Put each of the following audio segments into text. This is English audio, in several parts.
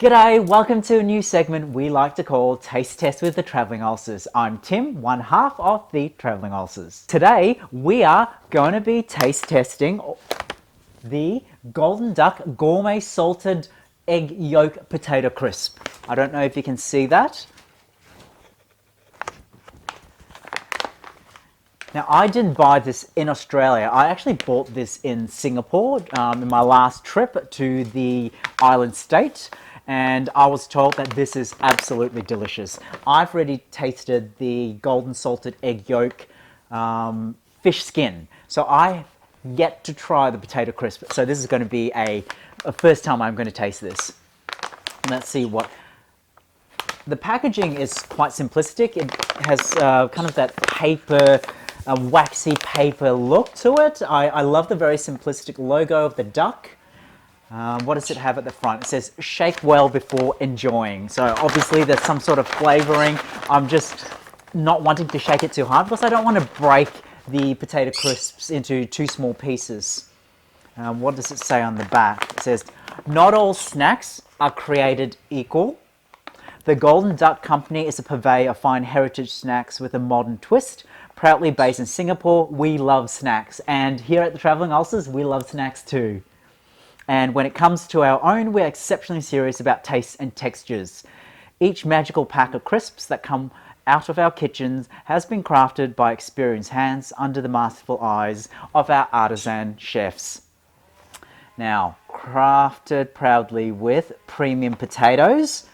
G'day, welcome to a new segment we like to call Taste Test with the Travelling Ulcers. I'm Tim, one half of the Travelling Ulcers. Today we are going to be taste testing the Golden Duck Gourmet Salted Egg Yolk Potato Crisp. I don't know if you can see that. Now, I didn't buy this in Australia. I actually bought this in Singapore in my last trip to the island state, and I was told that this is absolutely delicious. I've already tasted the golden salted egg yolk fish skin, so I yet to try the potato crisp. So this is going to be a first time I'm going to taste this. Let's see what... The packaging is quite simplistic. It has kind of that paper... a waxy paper look to it. I love the very simplistic logo of the duck. What does it have at the front? It says, shake well before enjoying. So obviously there's some sort of flavoring. I'm just not wanting to shake it too hard because I don't want to break the potato crisps into two small pieces. What does it say on the back? It says, not all snacks are created equal. The Golden Duck Company is a purveyor of fine heritage snacks with a modern twist. Proudly based in Singapore, we love snacks. And here at the Travelling Ulcers, we love snacks too. And when it comes to our own, we're exceptionally serious about tastes and textures. Each magical pack of crisps that come out of our kitchens has been crafted by experienced hands under the masterful eyes of our artisan chefs. Now, crafted proudly with premium potatoes.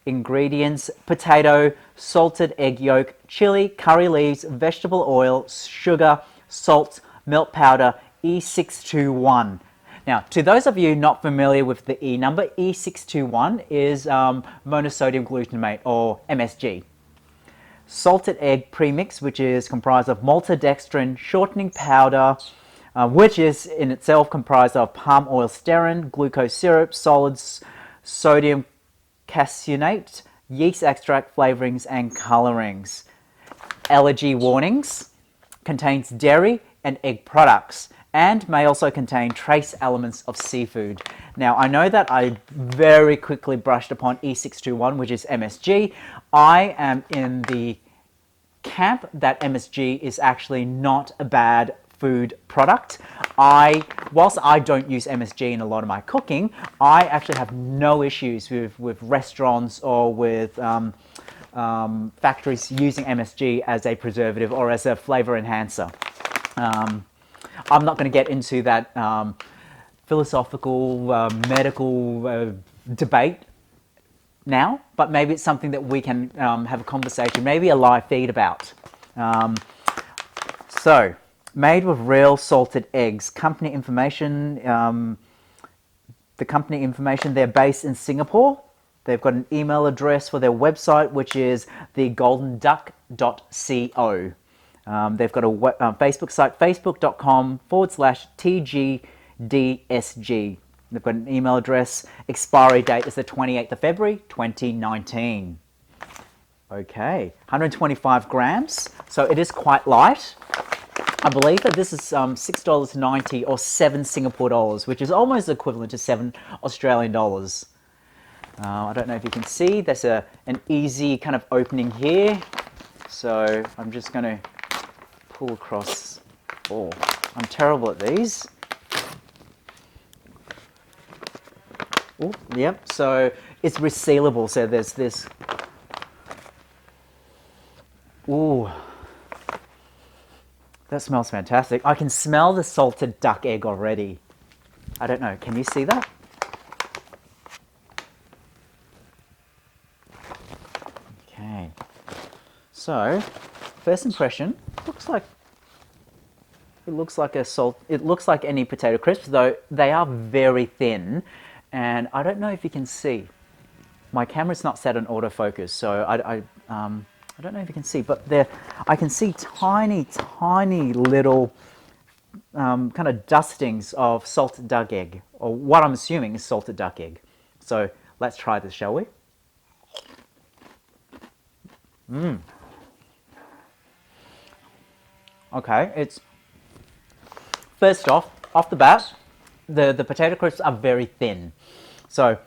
Ingredients: potato, salted egg yolk, chili, curry leaves, vegetable oil, sugar, salt, milk powder, E621. Now, to those of you not familiar with the E number, E621 is monosodium glutamate, or MSG. Salted egg premix, which is comprised of maltodextrin, shortening powder, which is in itself comprised of palm oil stearin, glucose syrup, solids, sodium caseinate, yeast extract, flavorings and colorings. Allergy warnings: contains dairy and egg products and may also contain trace elements of seafood. Now, I know that I very quickly brushed upon E621, which is MSG. I am in the camp that MSG is actually not a bad food product. Whilst I don't use MSG in a lot of my cooking, I actually have no issues with restaurants or with factories using MSG as a preservative or as a flavor enhancer. I'm not going to get into that philosophical, medical debate now, but maybe it's something that we can have a conversation, maybe a live feed about. So, made with real salted eggs. Company information, they're based in Singapore. They've got an email address for their website, which is thegoldenduck.co. They've got a Facebook site, facebook.com/TGDSG. They've got an email address. Expiry date is the 28th of February, 2019. Okay, 125 grams. So it is quite light. I believe that this is $6.90 or 7 Singapore dollars, which is almost equivalent to 7 Australian dollars. I don't know if you can see, there's an easy kind of opening here. So I'm just going to pull across. Oh, I'm terrible at these. Oh, yep, so it's resealable. So there's this. Ooh. That smells fantastic. I can smell the salted duck egg already. I don't know, can you see that? Okay. So, first impression, it looks like any potato crisps, though they are very thin, and I don't know if you can see. My camera's not set on autofocus, so I don't know if you can see, but I can see tiny little kind of dustings of salted duck egg, or what I'm assuming is salted duck egg. So let's try this, shall we? Okay, it's first off the bat, the potato crisps are very thin. So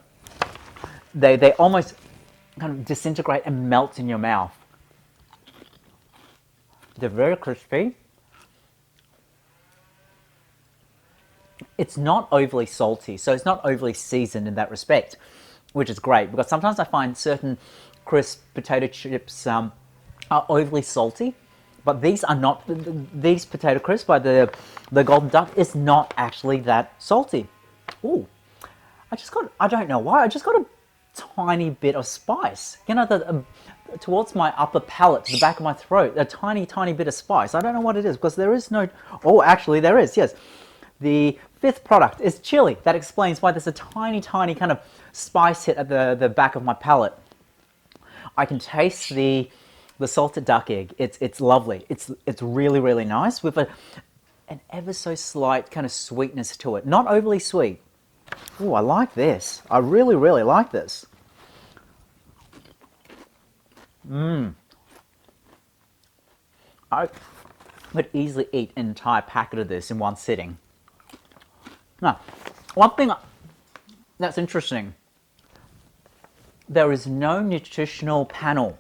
they almost kind of disintegrate and melt in your mouth. They're very crispy. It's not overly salty, so it's not overly seasoned in that respect, which is great, because sometimes I find certain crisp potato chips are overly salty, but these are not. These potato crisps by the Golden Duck is not actually that salty. Ooh, I don't know why, I just got a tiny bit of spice. You know, towards my upper palate, to the back of my throat, a tiny, tiny bit of spice. I don't know what it is, because there is no, oh, actually there is, yes. The fifth product is chili. That explains why there's a tiny, tiny kind of spice hit at the back of my palate. I can taste the salted duck egg. It's lovely. It's really, really nice with an ever so slight kind of sweetness to it. Not overly sweet. Oh, I like this. I really, really like this. I could easily eat an entire packet of this in one sitting. Now, one thing that's interesting, there is no nutritional panel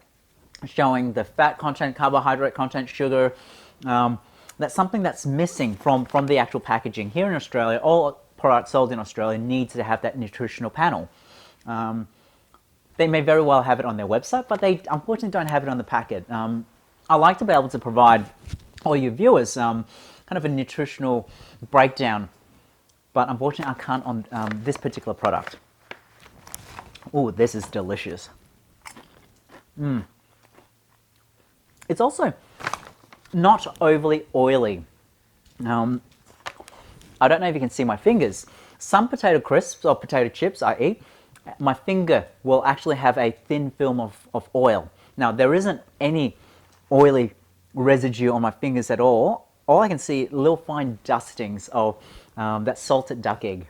showing the fat content, carbohydrate content, sugar. That's something that's missing from the actual packaging. Here in Australia, all products sold in Australia need to have that nutritional panel. They may very well have it on their website, but they unfortunately don't have it on the packet. I like to be able to provide all your viewers kind of a nutritional breakdown, but unfortunately I can't on this particular product. Oh, this is delicious. It's also not overly oily. I don't know if you can see my fingers. Some potato crisps or potato chips I eat, my finger will actually have a thin film of oil. Now, there isn't any oily residue on my fingers at all. All I can see are little fine dustings of that salted duck egg.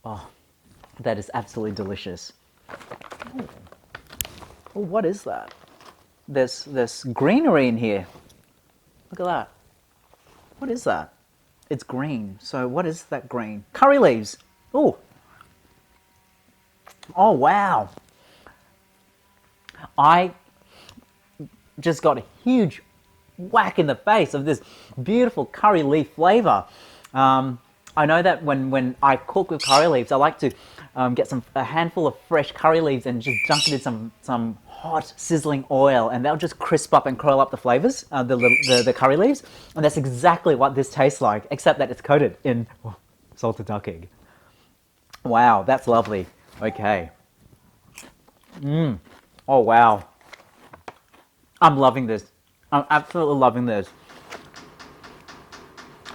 Oh, that is absolutely delicious. Oh, what is that? There's greenery in here. Look at that. What is that? It's green. So what is that green? Curry leaves. Oh. Oh, wow. I just got a huge whack in the face of this beautiful curry leaf flavor. I know that when I cook with curry leaves, I like to get a handful of fresh curry leaves and just dunk it in some hot sizzling oil, and that'll just crisp up and curl up the flavors, the curry leaves. And that's exactly what this tastes like, except that it's coated in salted duck egg. Wow, that's lovely. Okay. Oh, wow. I'm loving this. I'm absolutely loving this.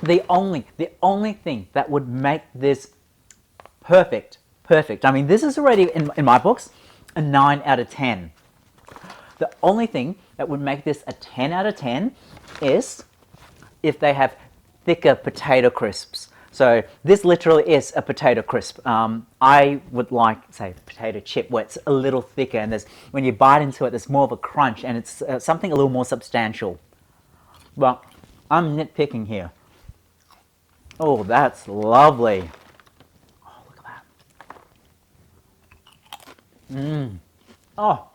The only thing that would make this perfect, I mean, this is already, in my books, a 9 out of 10. The only thing that would make this a 10 out of 10 is if they have thicker potato crisps. So this literally is a potato crisp. I would like, say, potato chip where it's a little thicker, and when you bite into it, there's more of a crunch, and it's something a little more substantial. But I'm nitpicking here. Oh, that's lovely. Oh, look at that. Oh.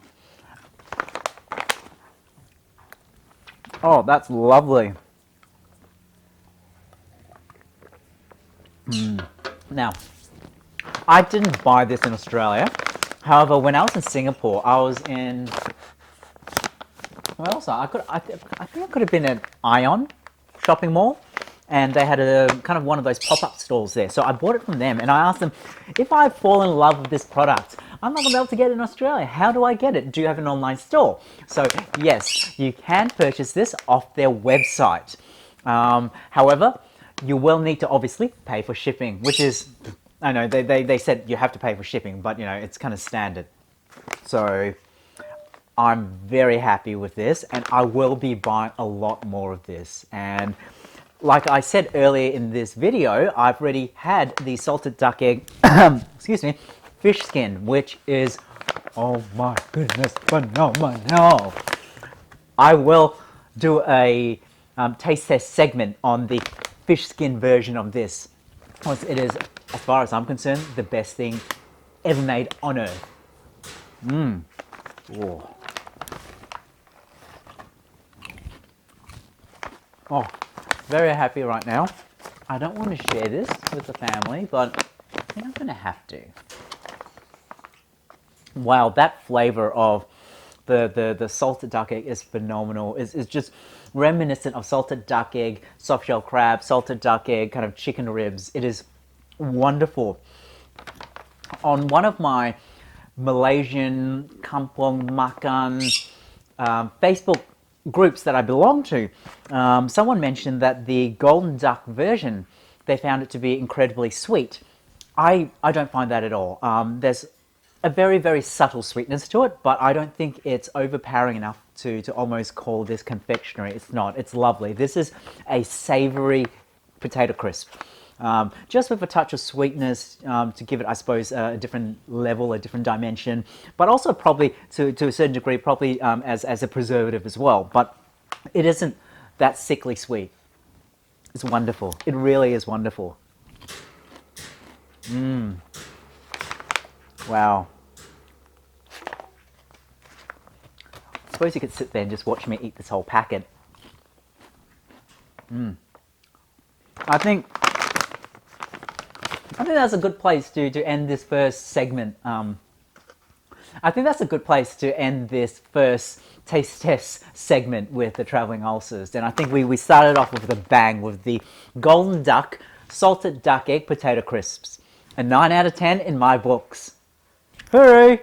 Oh, that's lovely. Now, I didn't buy this in Australia. However, when I was in Singapore, I was in, where else? I think I could have been at Ion shopping mall, and they had a kind of one of those pop-up stores there. So I bought it from them, and I asked them, if I fall in love with this product, I'm not going to be able to get it in Australia. How do I get it? Do you have an online store? So yes, you can purchase this off their website. However, you will need to obviously pay for shipping, which is, I know they said you have to pay for shipping, but you know, it's kind of standard. So I'm very happy with this, and I will be buying a lot more of this. And like I said earlier in this video, I've already had the salted duck egg, excuse me, fish skin, which is, oh my goodness, phenomenal. I will do a taste test segment on the fish skin version of this, because it is, as far as I'm concerned, the best thing ever made on earth. Oh. Oh, very happy right now. I don't want to share this with the family, but I think I'm going to have to. Wow, that flavor of the salted duck egg is phenomenal. Is just reminiscent of salted duck egg, soft shell crab, salted duck egg, kind of chicken ribs. It is wonderful. On one of my Malaysian kampong makan Facebook groups that I belong to, someone mentioned that the golden duck version, they found it to be incredibly sweet. I don't find that at all. There's a very, very subtle sweetness to it, but I don't think it's overpowering enough to almost call this confectionery. It's not. It's lovely. This is a savory potato crisp. Just with a touch of sweetness to give it, I suppose, a different level, a different dimension, but also probably to a certain degree, probably as a preservative as well. But it isn't that sickly sweet. It's wonderful. It really is wonderful. Wow. I suppose you could sit there and just watch me eat this whole packet. I think that's a good place to end this first segment. I think that's a good place to end this first taste test segment with the Travelling Ulcers. And I think we started off with a bang with the golden duck, salted duck egg potato crisps. A 9 out of 10 in my books. Hooray!